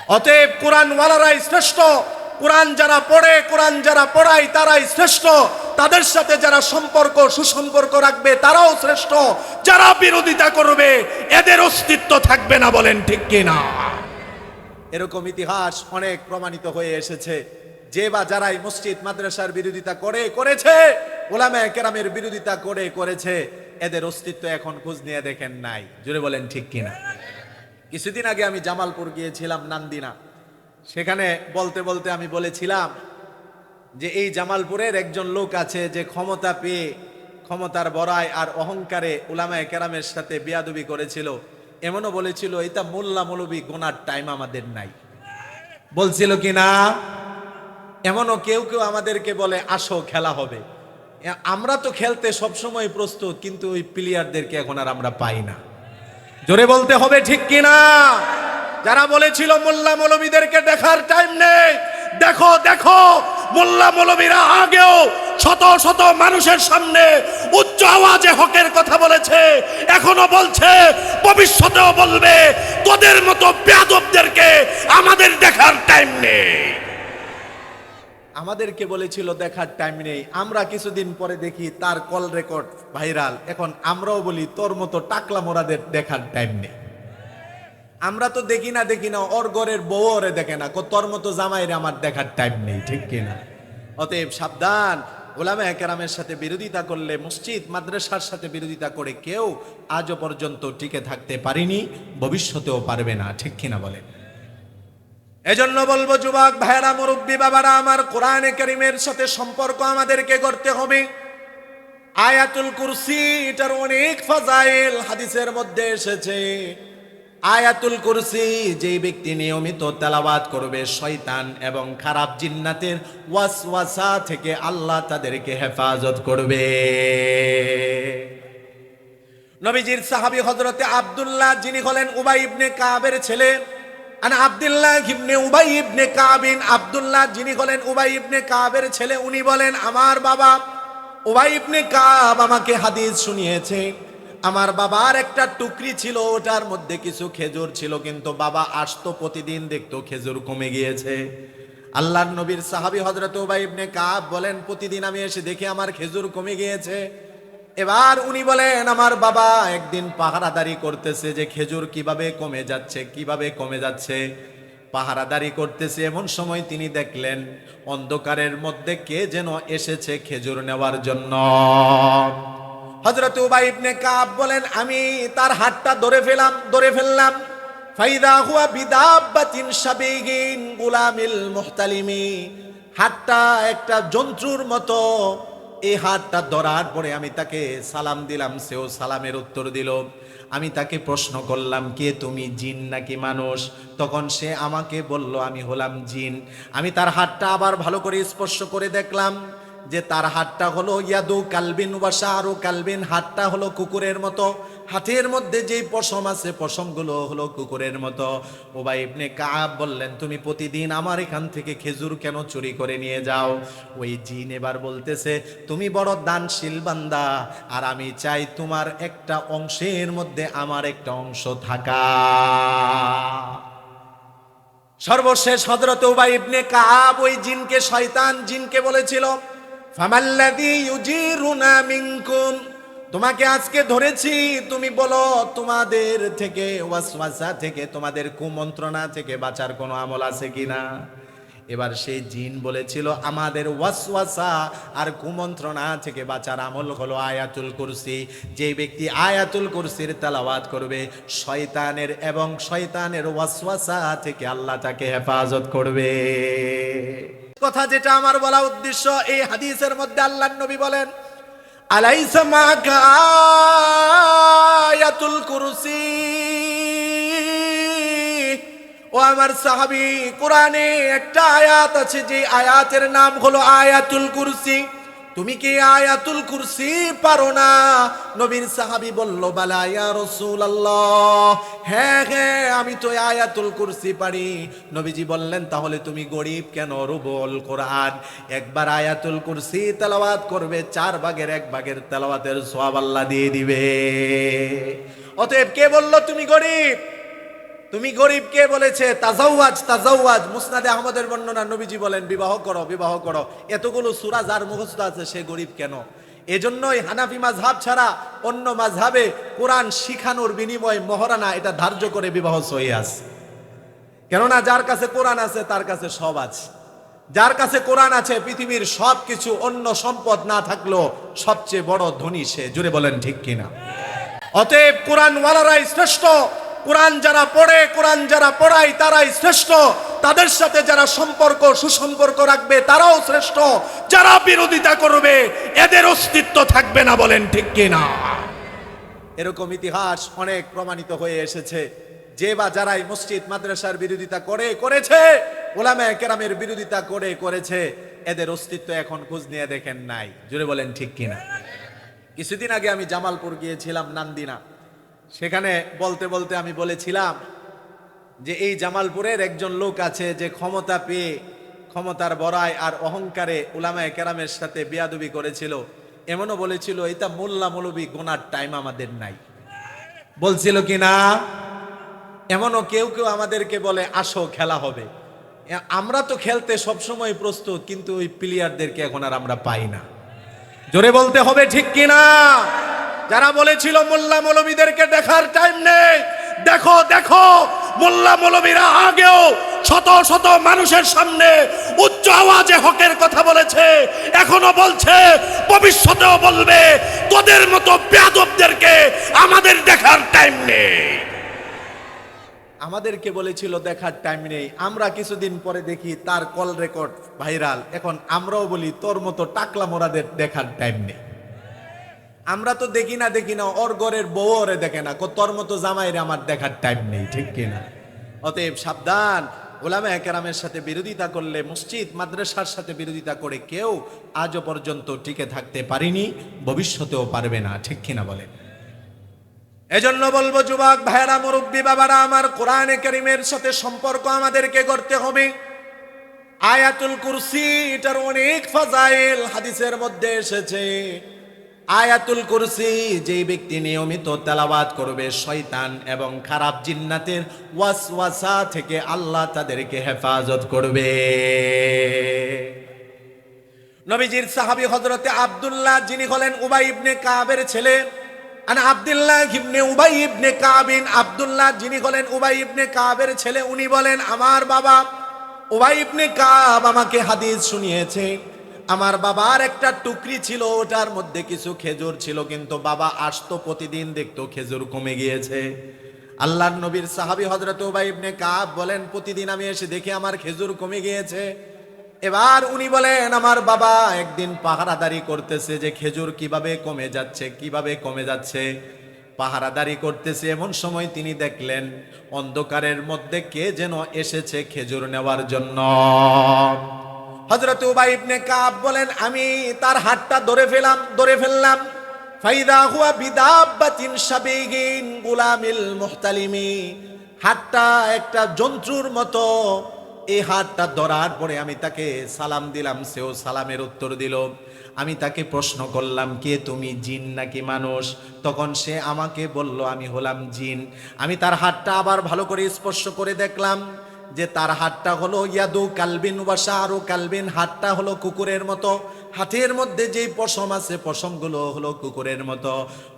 অতএব কোরআনওয়ালারাই শ্রেষ্ঠ। কোরআন যারা পড়ে, কোরআন যারা পড়ায় তারাই শ্রেষ্ঠ। তাদের সাথে যারা সম্পর্ক সুসম্পর্ক রাখবে তারাও শ্রেষ্ঠ। যারা বিরোধিতা করবে এদের অস্তিত্ব থাকবে না। বলেন ঠিক কিনা? এরকম ইতিহাস অনেক প্রমাণিত হয়ে এসেছে যে বা যারাই মসজিদ মাদ্রাসার বিরোধিতা করেছে, উলামায়ে কেরামের বিরোধিতা করেছে, এদের অস্তিত্ব এখন খোঁজ নিয়ে দেখেন নাই। জোরে বলেন ঠিক কিনা? কিছুদিন আগে আমি জামালপুর গিয়েছিলাম, নান্দিনা। সেখানে বলতে বলতে আমি বলেছিলাম যে এই জামালপুরের একজন লোক আছে যে ক্ষমতা পেয়ে ক্ষমতার বড়াই আর অহংকারে উলামায়ে কেরামের সাথে বেয়াদবি করেছিল। এমনও বলেছিল এটা মোল্লা মৌলবী গোনার টাইম আমাদের নাই। বলছিল কি না? এমনও কেউ কেউ আমাদেরকে বলে আসো খেলা হবে। আমরা তো খেলতে সবসময় প্রস্তুত, কিন্তু ওই প্লেয়ারদেরকে এখন আর আমরা পাই না। জোরে বলতে হবে ঠিক কিনা? যারা বলেছিল মোল্লা মৌলবীদেরকে দেখার টাইম নেই, দেখো দেখো মোল্লা মৌলবীরা আগেও শত শত মানুষের সামনে উচ্চ আওয়াজে হকের কথা বলেছে, এখনো বলছে, ভবিষ্যতেও বলবে। তোদের মতো বেয়াদবদেরকে আমাদের দেখার টাইম নেই। আমাদেরকে বলেছিল দেখার টাইম নেই, আমরা কিছুদিন পরে দেখি তার কল রেকর্ড ভাইরাল। এখন আমরাও বলি তোর মতো টাকলা মোরাদের দেখার টাইম নেই। আমরা তো দেখি না, ওর ঘরের বউ ওরে দেখে না, তোর মতো জামাইরে আমার দেখার টাইম নেই। ঠিক কিনা? অতএব সাবধান। উলামায়ে কেরামের সাথে বিরোধিতা করলে, মসজিদ মাদ্রাসার সাথে বিরোধিতা করে কেউ আজও পর্যন্ত টিকে থাকতে পারেনি, ভবিষ্যতেও পারবে না। ঠিক কিনা বলেন? এজন্য বলবো যুবক ভাইরা, মুরব্বী বাবারা আমার, কোরআনে কারীমের সাথে সম্পর্ক আমাদেরকে করতে হবে। আয়াতুল কুরসি, এটার অনেক ফাজাইল হাদিসের মধ্যে এসেছে। আয়াতুল কুরসি যেই ব্যক্তি নিয়মিত তেলাওয়াত করবে, শয়তান এবং খারাপ জিন্নাতের ওয়াসওয়াসা থেকে আল্লাহ তাদেরকে হেফাজত করবে। নবীজির সাহাবী হযরতে আব্দুল্লাহ, যিনি হলেন উবাই ইবনে কাবের ছেলে, আনা আব্দুল্লাহ ইবনে উবাই ইবনে কাবিন, আব্দুল্লাহ যিনি হলেন উবাই ইবনে কাবের ছেলে, উনি বলেন আমার বাবা উবাই ইবনে কাব আমাকে হাদিস শুনিয়েছে। আমার বাবার একটা টুকরি ছিল, ওটার মধ্যে কিছু খেজুর ছিল, কিন্তু বাবা আসতো প্রতিদিন, দেখতো খেজুর কমে গিয়েছে। আল্লাহর নবীর সাহাবী হযরত উবাই ইবনে কাব বলেন প্রতিদিন আমি এসে দেখি আমার খেজুর কমে গিয়েছে। এবার উনি বলেন আমার বাবা একদিন পাহারাদারি করতেছে যে খেজুর কিভাবে কমে যাচ্ছে, পাহারাদারি করতেছে। এমন সময় তিনি দেখলেন অন্ধকারের মধ্যে কে যেন এসেছে খেজুর নেওয়ার জন্য। হযরত উবাই ইবনে কাব বলেন আমি তার হাতটা ধরে ফেললাম। ফাইদা হুয়া বিদাব্বাতিন শাবীগিন গুলামিল মুহতালিমি, হাতটা একটা জন্তুর মতো। এই হাতটা ধরার পরে আমি তাকে সালাম দিলাম, সেও সালামের উত্তর দিল। আমি তাকে প্রশ্ন করলাম কে তুমি, জিন নাকি মানুষ? তখন সে আমাকে বলল আমি হলাম জিন। আমি তার হাতটা আবার ভালো করে স্পর্শ করে দেখলাম যে তার হাতটা হলো ইয়াদু কালবিন ওয়া শাআরু কালবিন, হাতটা হলো কুকুরের মতো, হাতের মধ্যে যেই পশম আছে পশমগুলো হলো কুকুরের মতো। উবাই ইবনে কাব বললেন তুমি প্রতিদিন আমার এখান থেকে খেজুর কেন চুরি করে নিয়ে যাও? ওই জিন এবার বলতেছে তুমি বড় দানশীল বান্দা, আর আমি চাই তোমার একটা অংশের মধ্যে আমার একটা অংশ থাকা। সর্বশেষ হযরত উবাই ইবনে কাব ওই জিনকে, শয়তান জিনকে বলেছিল ফামাল্লাযী ইউজিরুনা মিনকুম, তোমাকে আজকে ধরেছি, তুমি বলো তোমাদের থেকে ওয়াসওয়াসা থেকে, তোমাদের কুমন্ত্রণা থেকে বাঁচার কোনো আমল আছে কিনা? এবার সেই জিন বলেছিল আমাদের ওয়াসওয়াসা আর কুমন্ত্রণা থেকে বাঁচার আমল হলো আয়াতুল কুরসি। যে ব্যক্তি আয়াতুল কুরসির তেলাওয়াত করবে শয়তানের এবং শয়তানের ওয়াসওয়াসা থেকে আল্লাহ তাকে হেফাজত করবে। কথা যেটা আমার বলা উদ্দেশ্য, এই হাদিসের মধ্যে আল্লাহর নবী বলেন আলাইসা মাকা আয়াতুল কুরসি, ও আমার সাহাবী, কোরআনে একটা আয়াত আছে যে আয়াতের নাম হলো আয়াতুল কুরসি। তুমি কি আয়াতুল কুরসি পারো না? নবীর সাহাবী বলল বালা ইয়া রাসূলুল্লাহ, হ্যাঁ হ্যাঁ আমি তো আয়াতুল কুরসি পারি। নবীজি বললেন তাহলে তুমি গরীব কেন? রুবুল কোরআন, একবার আয়াতুল কুরসি তেলাওয়াত করবে 4 ভাগের 1 ভাগের তেলাওয়াতের সওয়াব আল্লাহ দিয়ে দিবে। অতএব কে বলল তুমি গরীব? তুমি গরিব কে বলেছে? তাজাওয়াজ তাজাওয়াজ, মুসনাদে আহমদের বর্ণনা, নবীজি বলেন বিবাহ করো বিবাহ করো। এতগুলো সূরা যার মুখস্থ আছে সে গরিব কেন? এজন্যই হানাফি মাযহাব ছাড়া অন্য মাযহাবে কোরআন শিখানোর বিনিময়ে মহারানা এটা ধার্য করে বিবাহ সহি আছে। কেননা যার কাছে কোরআন আছে তার কাছে সব আছে। যার কাছে কোরআন আছে পৃথিবীর সব কিছু, অন্য সম্পদ না থাকলেও সবচেয়ে বড় ধনী সে। জুড়ে বলেন ঠিক কিনা? অতএব কোরআন ওয়ালারাই শ্রেষ্ঠ। কোরআন যারা পড়ে, কোরআন যারা পড়ায় তারাই শ্রেষ্ঠ। তাদের সাথে যারা সম্পর্ক সুসম্পর্ক রাখবে তারাও শ্রেষ্ঠ। যারা বিরোধিতা করবে এদের অস্তিত্ব থাকবে না। বলেন ঠিক কিনা? এরকম ইতিহাস অনেক প্রমাণিত হয়ে এসেছে। যে বা যারাই মসজিদ মাদ্রাসার বিরোধিতা করেছে, উলামায়ে কেরামের বিরোধিতা করেছে, এদের অস্তিত্ব এখন খোঁজ নিয়ে দেখেন নাই। জুড়ে বলেন ঠিক কিনা? কিছুদিন আগে আমি জামালপুর গিয়েছিলাম, নান্দিনা। সেখানে বলতে বলতে আমি বলেছিলাম যে এই জামালপুরের একজন লোক আছে যে ক্ষমতা পেয়ে ক্ষমতার বড়াই আর অহংকারে উলামায়ে কেরামের সাথে বেয়াদবি করেছিল। এমনও বলেছিল এটা মোল্লা মৌলবী গোনার টাইম আমাদের নাই। বলছিল কি না? এমনও কেউ কেউ আমাদেরকে বলে আসো খেলা হবে। আমরা তো খেলতে সবসময় প্রস্তুত, কিন্তু ওই প্লেয়ারদেরকে এখন আর আমরা পাই না। জোরে বলতে হবে ঠিক কিনা? যারা বলেছিল মোল্লা মৌলবীদেরকে দেখার টাইম নেই, দেখো দেখো মোল্লা মৌলবীরা আগেও শত শত মানুষের সামনে উচ্চ আওয়াজে হকের কথা বলেছে, এখনো বলছে, ভবিষ্যতেও বলবে। তোদের মতো বেয়াদবদেরকে আমাদের দেখার টাইম নেই। আমাদেরকে বলেছিল দেখার টাইম নেই। আমরা কিছুদিন পরে দেখি তার কল রেকর্ড ভাইরাল। এখন আমরাও বলি তোর মতো টাকলা মোরাদের দেখার টাইম নেই। আমরা তো দেখি না, ওর ঘরের বউ ওরে দেখে না, তোর মতো জামাইরে আমার দেখার টাইম নেই। ঠিক কিনা? অতএব সাবধান। উলামায়ে কেরামের সাথে বিরোধিতা করলে, মসজিদ মাদ্রাসার সাথে বিরোধিতা করে কেউ আজও পর্যন্ত টিকে থাকতে পারেনি, ভবিষ্যতেও পারবে না। ঠিক কিনা বলেন? এজন্য বলবো যুবক ভাইরা, মুরব্বী বাবারা আমার, কোরআনে কারীমের সাথে সম্পর্ক আমাদেরকে করতে হবে। আয়াতুল কুরসি, এটার অনেক ফাজাইল হাদিসের মধ্যে এসেছে। আয়াতুল কুরসি যেই ব্যক্তি নিয়মিত তেলাওয়াত করবে, শয়তান এবং খারাপ জিন্নাতের ওয়াসওয়াসা থেকে আল্লাহ তাদেরকে হেফাজত করবে। নবীজির সাহাবী হযরতে আব্দুল্লাহ, যিনি হলেন উবাই ইবনে কাবের ছেলে, আন আব্দুল্লাহ ইবনে উবাই ইবনে কাব, আব্দুল্লাহ যিনি হলেন উবাই ইবনে কাবের ছেলে, উনি বলেন আমার বাবা উবাই ইবনে কাব আমাকে হাদিস শুনিয়েছে। আমার বাবার একটা টুকরি ছিল, ওটার মধ্যে কিছু খেজুর ছিল, কিন্তু বাবা আসতো প্রতিদিন, দেখতো খেজুর কমে গিয়েছে। আল্লাহর নবীর সাহাবী হযরত উবাই ইবনে কাব বলেন প্রতিদিন আমি এসে দেখি আমার খেজুর কমে গিয়েছে। এবার উনি বলেন আমার বাবা একদিন পাহারাদারি করতেছে যে খেজুর কিভাবে কমে যাচ্ছে, পাহারাদারি করতেছে। এমন সময় তিনি দেখলেন অন্ধকারের মধ্যে কে যেন এসেছে খেজুর নেওয়ার জন্য। হযরত উবাই ইবনে কাব বলেন আমি তার হাতটা ধরে ফেললাম। ফাইদা হুয়া বিদাব্বাতিন শাবীগিন গুলামিল মুহতালিমি, হাতটা একটা জন্তুর মতো। এই হাতটা ধরার পরে আমি তাকে সালাম দিলাম, সেও সালামের উত্তর দিল। আমি তাকে প্রশ্ন করলাম কে তুমি, জিন নাকি মানুষ? তখন সে আমাকে বলল আমি হলাম জিন। আমি তার হাতটা আবার ভালো করে স্পর্শ করে দেখলাম যে তার হাতটা হলো ইয়াদু কালবিন ওয়া শাআরু কালবিন, হাতটা হলো কুকুরের মতো। হাতের মধ্যে যেই পশম আছে পশমগুলো হলো কুকুরের মতো।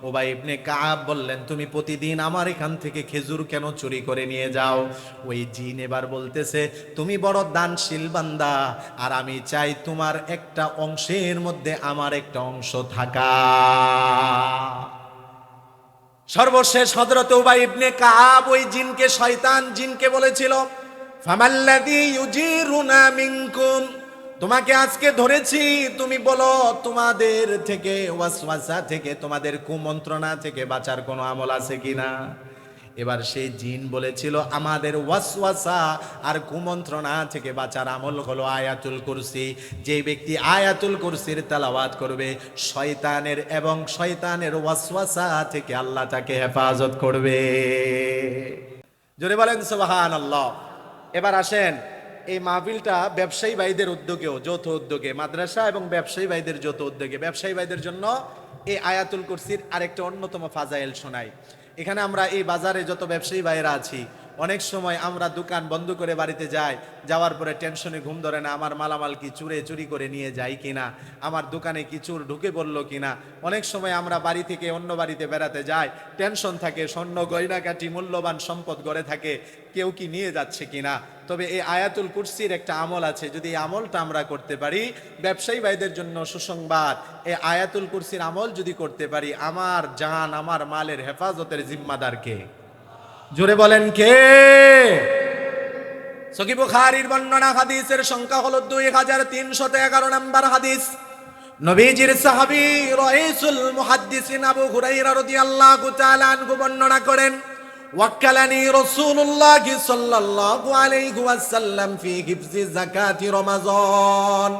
উবাই ইবনে কাব বললেন তুমি প্রতিদিন আমার এখান থেকে খেজুর কেন চুরি করে নিয়ে যাও? ওই জিন এবার বলতেছে তুমি বড় দানশীল বান্দা, আর আমি চাই তোমার একটা অংশের মধ্যে আমার একটা অংশ থাকা। সর্বশেষ হযরত উবাই ইবনে কাব ওই জিনকে, শয়তান জিনকে বলেছিল ফামাল্লাযী ইউজিরুনা মিনকুম, তোমাকে আজকে ধরেছি, তুমি বলো তোমাদের থেকে ওয়াসওয়াসা থেকে, তোমাদের কুমন্ত্রণা থেকে বাঁচার কোনো আমল আছে কিনা? এবার সেই জিন বলেছিল আমাদের ওয়াসওয়াসা আর কুমন্ত্রণা থেকে বাঁচার আমল হলো আয়াতুল কুরসি। যে ব্যক্তি আয়াতুল কুরসির তেলাওয়াত করবে শয়তানের এবং শয়তানের ওয়াসওয়াসা থেকে আল্লাহ তাকে হেফাজত করবে। জোরে বলেন সুবহানাল্লাহ। এবার আসেন এই মাহফিলটা ব্যবসায়ী ভাইদের উদ্যোগেও, যৌথ উদ্যোগে, মাদ্রাসা এবং ব্যবসায়ী ভাইদের যৌথ উদ্যোগে, ব্যবসায়ী ভাইদের জন্য এই আয়াতুল কুরসির আরেকটা অন্যতম ফাজাইল শোনাই। এখানে আমরা এই বাজারে যত ব্যবসায়ী ভাইয়েরা আছি অনেক সময় আমরা দোকান বন্ধ করে বাড়িতে যাই, যাওয়ার পরে টেনশনে ঘুম ধরে না, আমার মালামাল কি চুরি করে নিয়ে যাই কিনা, আমার দোকানে কি চোর ঢুকে পড়লো কিনা। অনেক সময় আমরা বাড়ি থেকে অন্য বাড়িতে বেড়াতে যাই, টেনশন থাকে, স্বর্ণ গয়নাকাটি মূল্যবান সম্পদ গড়ে থাকে, কেউ কি নিয়ে যাচ্ছে কিনা। তবে এই আয়াতুল কুরসির একটা আমল আছে, যদি এই আমলটা আমরা করতে পারি, ব্যবসায়ী ভাইদের জন্য সুসংবাদ, এই আয়াতুল কুরসির আমল যদি করতে পারি, আমার জান আমার মালের হেফাজতের জিম্মাদার কে? জোরে বলেন কে? সহিহ বুখারীর বর্ণনা, হাদিসের সংখ্যা হলো 2311 নম্বর হাদিস। নবীজির সাহাবী রাইসুল মুহাদ্দিসিন আবু হুরায়রা রাদিয়াল্লাহু তাআলা আনহু বর্ণনা করেন, ওয়াক্কালানি রাসূলুল্লাহ সাল্লাল্লাহু আলাইহি ওয়াসাল্লাম ফি হিফজি যাকাতি রমাযান।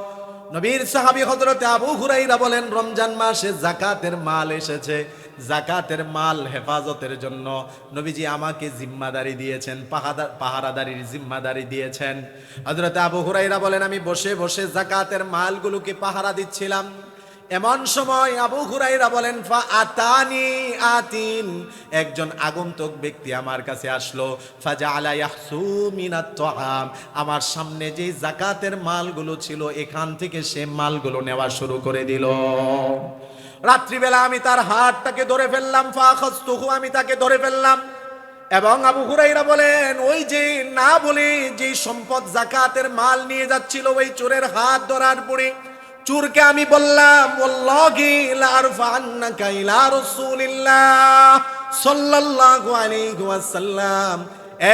নবীর সাহাবী হযরত আবু হুরায়রা বলেন, রমজান মাসে যাকাতের মাল এসেছে, যাকাতের মাল হেফাজতের জন্য নবীজি আমাকে জিম্মাদারি দিয়েছেন, পাহারাদারির জিম্মাদারি দিয়েছেন। হযরত আবু হুরায়রা বলেন, আমি বসে বসে যাকাতের মালগুলোকে পাহারা দিচ্ছিলাম। এমন সময় আবু হুরায়রা বলেন, ফা আতানি আতিন, একজন আগন্তুক ব্যক্তি আমার কাছে আসলো, ফাজাআলা ইয়াহসু মিনাত তাআম, আমার সামনে যে যাকাতের মালগুলো ছিল এখান থেকে সে মালগুলো নেওয়া শুরু করে দিল। রাত্রিবেলা আমি তার হাতটাকে ধরে ফেললাম, ফাখাযতুহু, আমি তাকে ধরে ফেললাম। এবং আবু হুরায়রা বলেন, ওই যে না বলে যে সম্পদ যাকাতের মাল নিয়ে যাচ্ছিল ওই চোরের হাত ধরার পরে চোরকে আমি বললাম, ওয়াল্লাহি লা আরফা'আন্নাকা ইলা রাসূলিল্লাহ সাল্লাল্লাহু আলাইহি ওয়াসাল্লাম,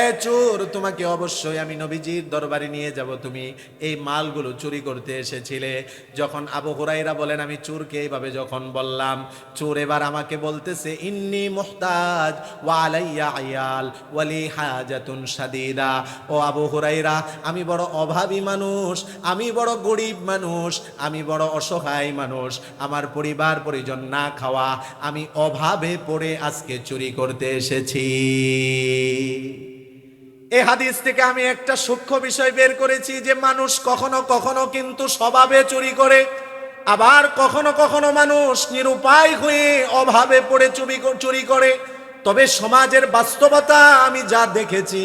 এ চোর, তোমাকে অবশ্যই আমি নবীজির দরবারে নিয়ে যাব, তুমি এই মালগুলো চুরি করতে এসেছিলে। যখন আবু হুরায়রা বলেন, আমি চোরকে এইভাবে যখন বললাম, চোর এবার আমাকে বলতেছে, ইন্নী মুহতাজ ওয়া আলাইয়া আয়াল ওয়ালি হাজাতুন শাদীদা, ও আবু হুরায়রা, আমি বড় অভাবী মানুষ, আমি বড় গরিব মানুষ, আমি বড় অসহায় মানুষ, আমার পরিবার পরিজন না খাওয়া, আমি অভাবে পড়ে আজকে চুরি করতে এসেছি। এই হাদিস থেকে আমি একটা সূক্ষ্ম বিষয় বের করেছি, যে মানুষ কখনো কখনো কিন্তু স্বভাবে চুরি করে, আবার কখনো কখনো মানুষ নিরুপায় হয়ে অভাবে পড়ে চুরি করে। তবে সমাজের বাস্তবতা আমি যা দেখেছি,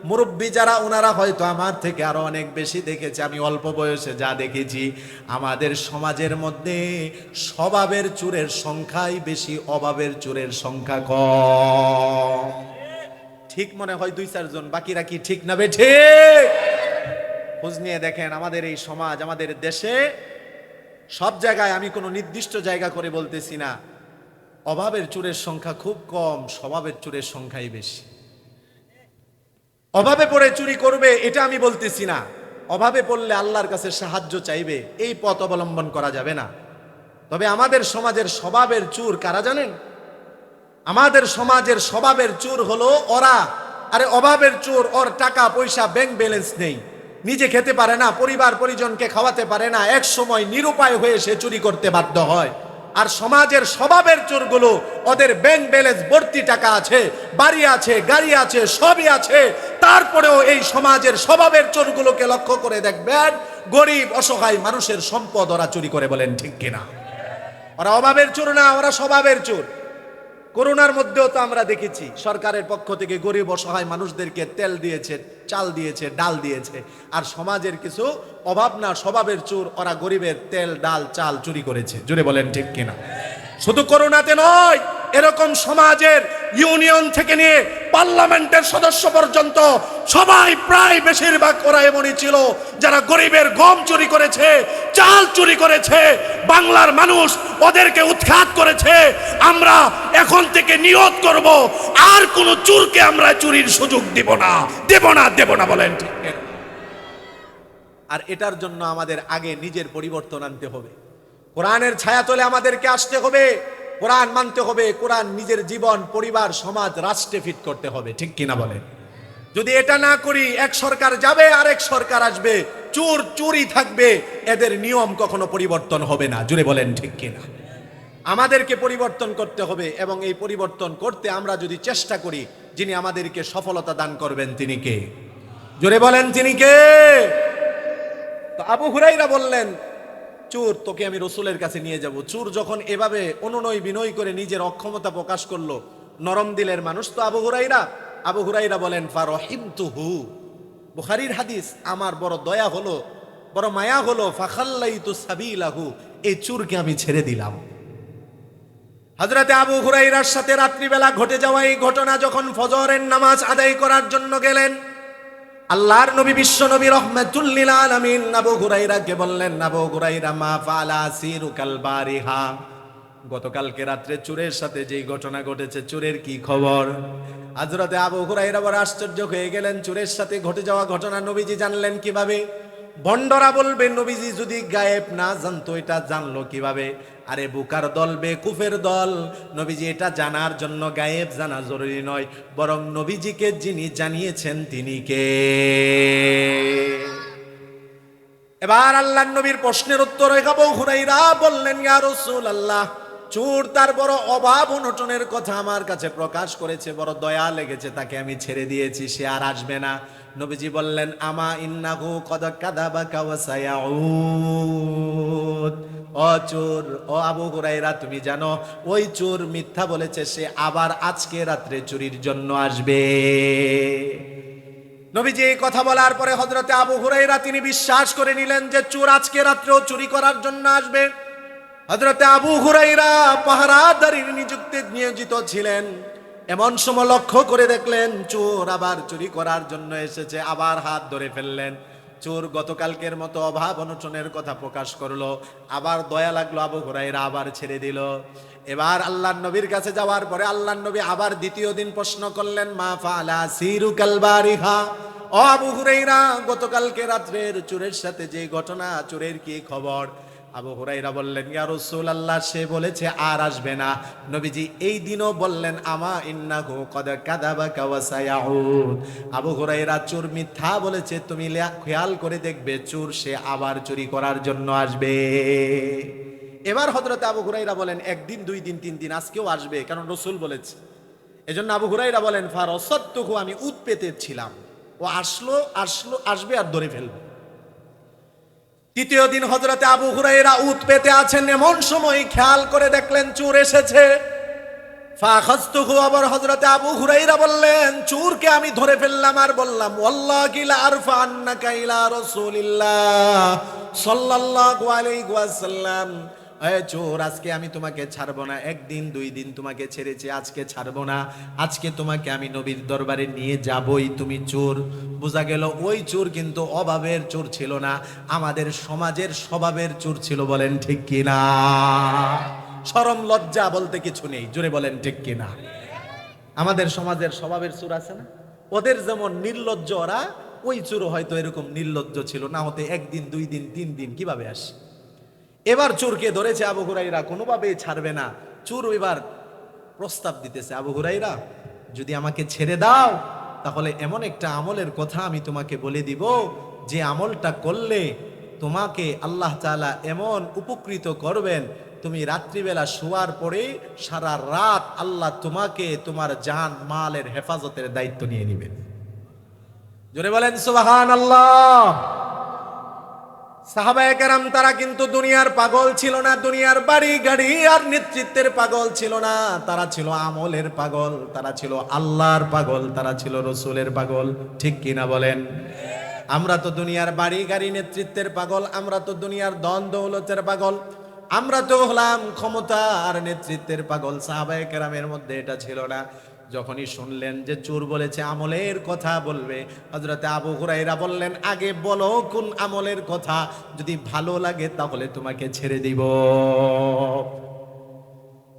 মুরব্বী যারা ওনারা হয়তো আমার থেকে আরো অনেক বেশি দেখেছে, আমি অল্প বয়সে যা দেখেছি, আমাদের সমাজের মধ্যে স্বভাবের চোরের সংখ্যাই বেশি, অভাবের চোরের সংখ্যা কম। ঠিক মনে হয় 2-4 জন, বাকিরা কি ঠিক না বেঠে? খোঁজ নিয়ে দেখেন আমাদের এই সমাজ, আমাদের দেশে সব জায়গায়, আমি কোনো নির্দিষ্ট জায়গা করে বলতেছি না, অভাবের চোরের সংখ্যা খুব কম, স্বভাবের চোরের সংখ্যাই বেশি। অভাবে পড়ে চুরি করবে এটা আমি বলতেছি না, অভাবে পড়লে আল্লাহর কাছে সাহায্য চাইবে, এই পথ অবলম্বন করা যাবে না। তবে আমাদের সমাজের স্বভাবের চোর কারা জানেন? আমাদের সমাজের স্বভাবের চোর হলো ওরা। আরে অভাবের চোর, ওর টাকা পয়সা ব্যাংক ব্যালেন্স নেই, নিজে খেতে পারে না, পরিবার পরিজনকে খাওয়াতে পারে না, এক সময় নিরুপায় হয়ে সে চুরি করতে বাধ্য হয়। আর সমাজের স্বভাবের চোরগুলো, ওদের ব্যাংক ব্যালেন্স ভর্তি টাকা আছে, বাড়ি আছে, গাড়ি আছে, সবই আছে, তারপরেও এই সমাজের স্বভাবের চোরগুলোকে লক্ষ্য করে দেখবেন, গরিব অসহায় মানুষের সম্পদ ওরা চুরি করে। বলেন ঠিক কিনা? ওরা অভাবের চোর না, ওরা স্বভাবের চোর। করোনার মধ্যেও তো আমরা দেখেছি সরকারের পক্ষ থেকে গরিব অসহায় মানুষদেরকে তেল দিয়েছে, চাল দিয়েছে, ডাল দিয়েছে, আর সমাজের কিছু অভাব না স্বভাবের চোর, ওরা গরিবের তেল ডাল চাল চুরি করেছে। জোরে বলেন ঠিক কিনা? শুধু করোনাতে নয়, এরকম সমাজের ইউনিয়ন থেকে নিয়ে পার্লামেন্টের সদস্য পর্যন্ত সবাই প্রায় বেশিরভাগ ওরা এমনই ছিল, যারা গরিবের গম চুরি করেছে, চাল চুরি করেছে। বাংলার মানুষ ওদেরকে উৎখাত করেছে। আমরা এখন থেকে নিয়ত করব, আর কোন চোরকে আমরা চুরির সুযোগ দিব না, দেব না, দেব না। বলেন ঠিক? আর এটার জন্য আমাদের আগে নিজের পরিবর্তন আনতে হবে। কোরআনের ছায়াতলে আমাদেরকে আসতে হবে, কোরআন মানতে হবে, কোরআন নিজের জীবন, পরিবার, সমাজ, রাষ্ট্রে ফিট করতে হবে। ঠিক কিনা বলেন? যদি এটা না করি, এক সরকার যাবে আরেক সরকার আসবে, চোর চুরি থাকবে, এদের নিয়ম কখনো পরিবর্তন হবে না। জুড়ে বলেন ঠিক কিনা? আমাদেরকে পরিবর্তন করতে হবে, এবং এই পরিবর্তন করতে আমরা যদি চেষ্টা করি, যিনি আমাদেরকে সফলতা দান করবেন তিনি কে? জোরে বলেন তিনি কে? তো আবু হুরায়রা বললেন, চোর, তোকে আমি রসুলের কাছে নিয়ে যাব। চোর যখন এভাবে অনুনয় বিনয় করে নিজের অক্ষমতা প্রকাশ করলো, নরম দিলের মানুষ তো আবু হুরায়রা, আবু হুরাইরা বলেন ফারহিমতুহু, বুখারীর হাদিস, আমার বড় দয়া হলো, বড় মায়া হলো, ফাখাল্লাইতু সাবিলাহু, এই চোরকে আমি ছেড়ে দিলাম। হযরতে আবু হুরাইরার সাথে রাত্রিবেলা ঘটে যাওয়া এই ঘটনা যখন ফজরের নামাজ আদায় করার জন্য গেলেন, আল্লাহর নবী বিশ্ব নবী রাহমাতুল লিল আলামিন আবু হুরাইরাকে বললেন, আবু হুরাইরা মা ফালা সিরুকাল বারিহা, গতকালকে রাত্রে চোরের সাথে যেই ঘটনা ঘটেছে, চোরের কি খবর? হযরতে আবু হুরাইরা বড় আশ্চর্য হয়ে গেলেন, চোরের সাথে ঘটে যাওয়া ঘটনা নবীজি জানলেন কিভাবে? বন্ডরা বলবে নবীজি যদি গায়েব না জানতো এটা জানলো কিভাবে? আরে বুকার দল, বেকুফের দল, নবীজি এটা জানার জন্য গায়েব জানা জরুরি নয়, বরং নবীজিকে যিনি জানিয়েছেন তিনি কে? এবার আল্লাহর নবীর প্রশ্নের উত্তরে আবু হুরাইরা বললেন, ইয়া রাসূলুল্লাহ, চোর তার বড় অভাব অনটনের কথা আমার কাছে প্রকাশ করেছে, বড় দয়া লেগেছে, তাকে আমি ছেড়ে দিয়েছি, সে আর আসবে না। নবীজি বললেন, আমা ইন্নাহু কদ কাযাবাকা ওয়া সায়াউদ, ও চোর, ও আবু হুরাইরা, তুমি জানো ওই চোর মিথ্যা বলেছে, সে আবার আজকে রাত্রে চুরির জন্য আসবে। নবীজি এই কথা বলার পরে হযরতে আবু হুরাইরা তিনি বিশ্বাস করে নিলেন যে চোর আজকে রাত্রেও চুরি করার জন্য আসবে। হযরতে আবু হুরাইরা পাহারাদারির নিয়োজিত ছিলেন। এমন সময় লক্ষ্য করে দেখলেন চোর আবার চুরি করার জন্য এসেছে, আবার হাত ধরে ফেললেন। চোর গতকালকের মতো অভাব অনটনের কথা প্রকাশ করলো, আবার দয়া লাগলো, আবু হুরাইরা আবার ছেড়ে দিল। এবার আল্লাহর নবীর কাছে যাওয়ার পরে আল্লাহর নবী আবার দ্বিতীয় দিন প্রশ্ন করলেন, মা ফালা সিরুকাল বারিহা, ও আবু হুরাইরা, গতকালকে রাত্রের চোরের সাথে যে ঘটনা, চোরের কি খবর? আবু হুরাইরা বললেন, ইয়া রাসূলুল্লাহ, সে বলেছে আর আসবে না। নবীজি এই দিনও বললেন, আমা ইন্নাহু কদ কাযাবাকা ওয়া সায়াউদ, আবু হুরাইরা, চোর মিথ্যা বলেছে, তুমি খেয়াল করে দেখবে চোর সে আবার চুরি করার জন্য আসবে। এবার হযরত আবু হুরাইরা বলেন, একদিন, দুই দিন, তিন দিন, আজকেও আসবে, কারণ রাসূল বলেছে। এজন্য আবু হুরাইরা বলেন, ফারাসাদতুহু, আমি উদ পেতে ছিলাম, ও আসবে আর ধরে ফেলবে। তৃতীয় দিন হযরতে আবু হুরাইরা উদ পেতে আছেন, এমন সময় খেয়াল করে দেখলেন চোর এসেছে। ফাখাজতুহু, আবার হযরতে আবু হুরাইরা বললেন, চোরকে আমি ধরে ফেললাম আর বললাম, ওয়াল্লাহি লা আরফা আন্নাকা ইলা রাসূলিল্লাহ সাল্লাল্লাহু আলাইহি ওয়াসাল্লাম, এ চোর, আজকে আমি তোমাকে ছাড়বো না। একদিন, দুই দিন তোমাকে ছেড়েছি, আজকে ছাড়বো না। আজকে তোমাকে আমি নবীর দরবারে নিয়ে যাবই, তুমি চোর। বোঝা গেল ওই চোর কিন্তু অভাবের চোর ছিল না, আমাদের সমাজের স্বভাবের চোর ছিল। বলেন ঠিক কিনা? শরম লজ্জা বলতে কিছু নেই, জোরে বলেন ঠিক কিনা? আমাদের সমাজের স্বভাবের চোর আছে না? ওদের যেমন নির্লজ্জ ওরা, ওই চোর হয়তো এরকম নির্লজ্জ ছিল, না হতে একদিন, দুই দিন, তিন দিন কিভাবে আসে? এবার চোরকে ধরেছে আবু হুরাইরা, কোনোভাবেই ছাড়বে না। চোর এবার প্রস্তাব দিতেছে, আবু হুরাইরা, যদি আমাকে ছেড়ে দাও তাহলে এমন একটা আমলের কথা আমি তোমাকে বলে দিব, যে আমলটা করলে তোমাকে আল্লাহ তাআলা এমন উপকৃত করবেন, তুমি রাত্রিবেলা শোয়ার পরে সারা রাত আল্লাহ তোমাকে তোমার জান মালের হেফাজতের দায়িত্ব নিয়ে নেবেন। জোরে বলেন সুবহানাল্লাহ। সাহাবায়ে কেরাম তারা কিন্তু দুনিয়ার পাগল ছিল না, দুনিয়ার বাড়ি গাড়ি আর নেতৃত্বের পাগল ছিল না, তারা ছিল আমলের পাগল, তারা ছিল আল্লাহর পাগল, তারা ছিল রাসূলের পাগল। ঠিক কিনা বলেন? আমরা তো দুনিয়ার বাড়ি গাড়ি নেতৃত্বের পাগল, আমরা তো দুনিয়ার ধন দৌলতের পাগল, আমরা তো হলাম ক্ষমতা আর নেতৃত্বের পাগল। সাহাবায়ে কেরামের মধ্যে এটা ছিল না। যখনই শুনলেন যে চোর বলেছে আমলের কথা বলবে, হযরতে আবু হুরাইরা বললেন, আগে বলো কোন আমলের কথা, যদি ভালো লাগে তাহলে তোমাকে ছেড়ে দিব।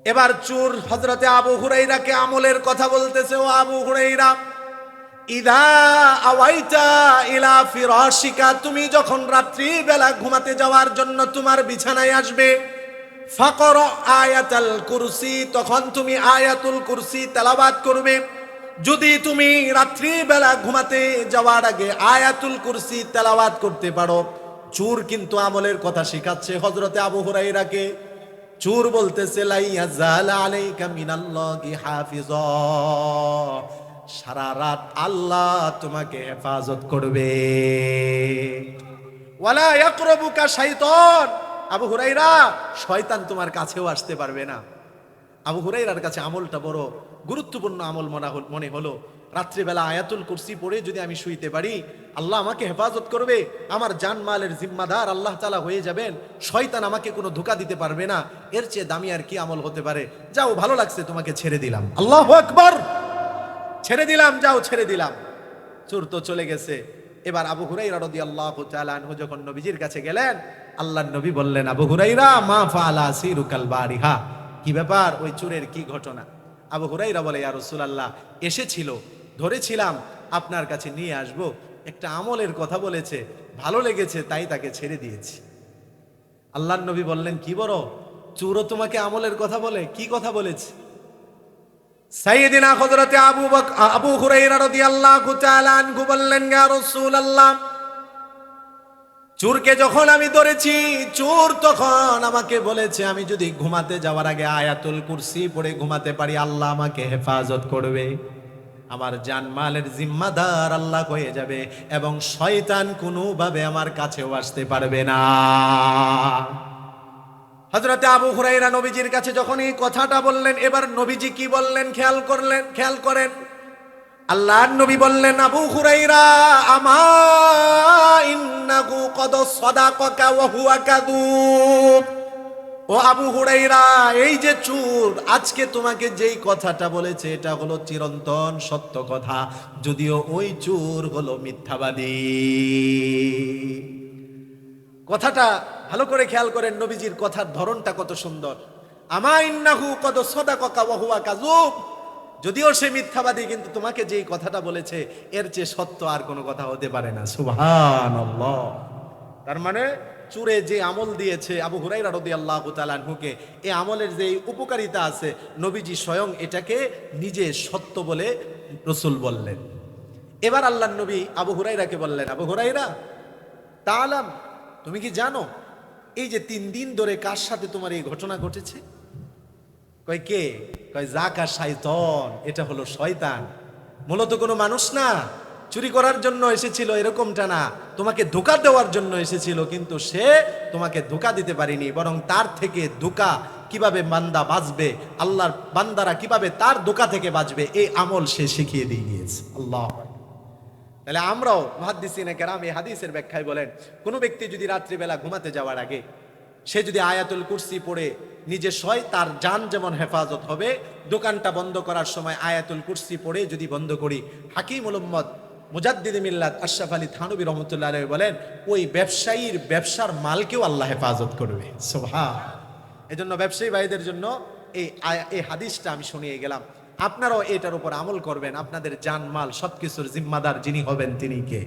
এবার চোর হযরতে আবু হুরাইরাকে আমলের কথা বলতেছে, ও আবু হুরাইরা, ইদা আওয়াইতা ইলা ফিরাশিকা, তুমি যখন রাত্রি বেলা ঘুমাতে যাওয়ার জন্য তোমার বিছানায় আসবে, ফাকরা আয়াতুল কুরসি, তখন তুমি আয়াতুল কুরসি তেলাওয়াত করবে। যদি তুমি রাত্রি বেলা ঘুমাতে যাওয়ার আগে আয়াতুল কুরসি তেলাওয়াত করতে পারো। চোর কিন্তু আমলের কথা শেখাচ্ছে হযরতে আবু হুরাইরাকে। চোর বলতেছে, লা ইয়াজাল আলাইকা মিনাল্লাহি হাফিজা, সারা রাত আল্লাহ তোমাকে হেফাজত করবে। ওয়ালা ইয়াকরবুকা শাইতান, আবু হুরাইরা, শয়তান তোমার কাছেও আসতে পারবে না। আবু হুরাইরার কাছে আমলটা বড় গুরুত্বপূর্ণ আমল মনে হলো। রাত্রিবেলা আয়াতুল কুরসি পড়ে যদি আমি শুইতে পারি, আল্লাহ আমাকে হেফাজত করবে, আমার জানমালের জিম্মাদার আল্লাহ তাআলা হয়ে যাবেন, শয়তান আমাকে কোনো ধোঁকা দিতে পারবে না। এর চেয়ে দামি আর কি আমল হতে পারে? যাও, ভালো লাগছে, তোমাকে ছেড়ে দিলাম। আল্লাহু আকবার। ছেড়ে দিলাম, যাও, ছেড়ে দিলাম। চোর তো চলে গেছে। এবার আবু হুরাইরা রাদিয়াল্লাহু তাআলা আনহু যখন নবীজির কাছে গেলেন, আল্লাহর নবী বললেন, আবু হুরাইরা, মা ফাআলা সিরুকাল বারিহা, কি ব্যাপার, ওই চোরের কি ঘটনা? আবু হুরাইরা বলে, ইয়া রাসূলুল্লাহ, এসেছিল, ধরেছিলাম আপনার কাছে নিয়ে আসব, একটা আমলের কথা বলেছে, ভালো লেগেছে, তাই তাকে ছেড়ে দিয়েছি। আল্লাহর নবী বললেন, কি বড়, চোরও তোমাকে আমলের কথা বলে? কি কথা বলেছে? সাইয়েদিনা হযরতে আবু হুরায়রা রাদিয়াল্লাহু তাআলা আনহু বললেন, ইয়া রাসূলুল্লাহ, চোরকে যখন আমি ধরেছি, চোর তখন আমাকে বলেছে আমি যদি ঘুমাতে যাওয়ার আগে আয়াতুল কুরসি পড়ে ঘুমাতে পারি, আল্লাহ আমাকে হেফাজত করবে, আমার জানমালের জিম্মাদার আল্লাহ হয়ে যাবে, এবং শয়তান কোনোভাবে আমার কাছেও আসতে পারবে না। হযরতে আবু হুরায়রা নবীজির কাছে যখন এই কথাটা বললেন, এবার নবীজি কি বললেন খেয়াল করেন। আল্লাহর নবী বললেন, আবু হুরায়রা, আমা ইন্নাহু কদ সাদাকাকা ওয়া হুয়া কাযুব। ও আবু হুরায়রা, এই যে চোর আজকে তোমাকে যেই কথাটা বলেছে, এটা হলো চিরন্তন সত্য কথা, যদিও ওই চোর হলো মিথ্যাবাদী। কথাটা ভালো করে খেয়াল করেন, নবীজির কথার ধরনটা কত সুন্দর। আমা ইন্নাহু কদ সাদাকাকা ওয়া হুয়া কাযুব, যদিও সে মিথ্যাবাদী, কিন্তু তোমাকে যেই কথাটা বলেছে এর চেয়ে সত্য আর কোনো কথা হতে পারে না। সুবহানাল্লাহ। তার মানে চোরে যে আমল দিয়েছে আবু হুরায়রা রাদিয়াল্লাহু তাআলা আনহুকে, এই আমলের যে উপকারিতা আছে, নবীজি স্বয়ং এটাকে নিজে সত্য বলে রাসূল বললেন। এবার আল্লাহর নবী আবু হুরায়রাকে বললেন, আবু হুরায়রা, তাআলাম, তুমি কি জানো এই যে 3 দিন ধরে কার সাথে তোমার এই ঘটনা ঘটেছে? কয় কে? কয় জাকা শাইতান, এটা হলো শয়তান, মূলত কোনো মানুষ না, চুরি করার জন্য এসেছিল এরকমটা না, তোমাকে ধোঁকা দেওয়ার জন্য এসেছিল, কিন্তু সে তোমাকে ধোঁকা দিতে পারেনি, বরং তার থেকে ধোঁকা কিভাবে বান্দা বাঁচবে, আল্লাহর বান্দারা কিভাবে তার ধোঁকা থেকে বাঁচবে, এই আমল সে শিখিয়ে দিয়ে গিয়েছে। আল্লাহ। তাহলে আমরাও মুহাদ্দিসিনে কেরাম এই হাদিসের ব্যাখ্যায় বলেন, কোনো ব্যক্তি যদি রাত্রিবেলা ঘুমাতে যাওয়ার আগে সে যদি আয়াতুল কুরসি পড়ে নিজে শয়, তার জান যেমন হেফাজত হবে, দোকানটা বন্ধ করার সময় আয়াতুল কুরসি পড়ে যদি বন্ধ করি, হাকিমুল উম্মত মুজাদ্দিদে মিল্লাত আশরাফ আলী থানভী রাহমাতুল্লাহ আলাইহি বলেন, ওই ব্যবসায়ীর ব্যবসার মালকেও আল্লাহ হেফাজত করবে। সুবহান। এজন্য ব্যবসায়ী ভাইদের জন্য এই হাদিসটা আমি শুনিয়ে গেলাম, আপনারাও এটার উপর আমল করবেন, আপনাদের জানমাল সবকিছুর জিম্মাদার যিনি হবেন তিনি কে?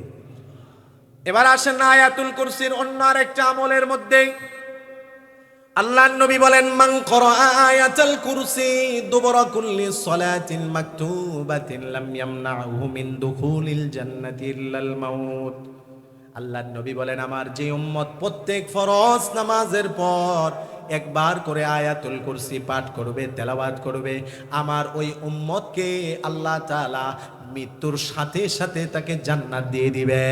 এবার আসেন না আয়াতুল কুরসির অন্য আরেকটা আমলের মধ্যে। আল্লাহর নবী বলেন, মান ক্বারা আয়াতুল কুরসি দুবরা কুল্লি সালাতিন মাকতুবাতিন লাম ইয়ামনাহু মিন দুখুলিল জান্নাতি ইল্লাল মাউত। আল্লাহর নবী বলেন, আমার যে উম্মত প্রত্যেক ফরজ নামাজের পর একবার করে আয়াতুল কুরসি পাঠ করবে, তেলাওয়াত করবে, আমার ওই উম্মতকে আল্লাহ তাআলা মৃত্যুর সাথে সাথে তাকে জান্নাত দিয়ে দিবে।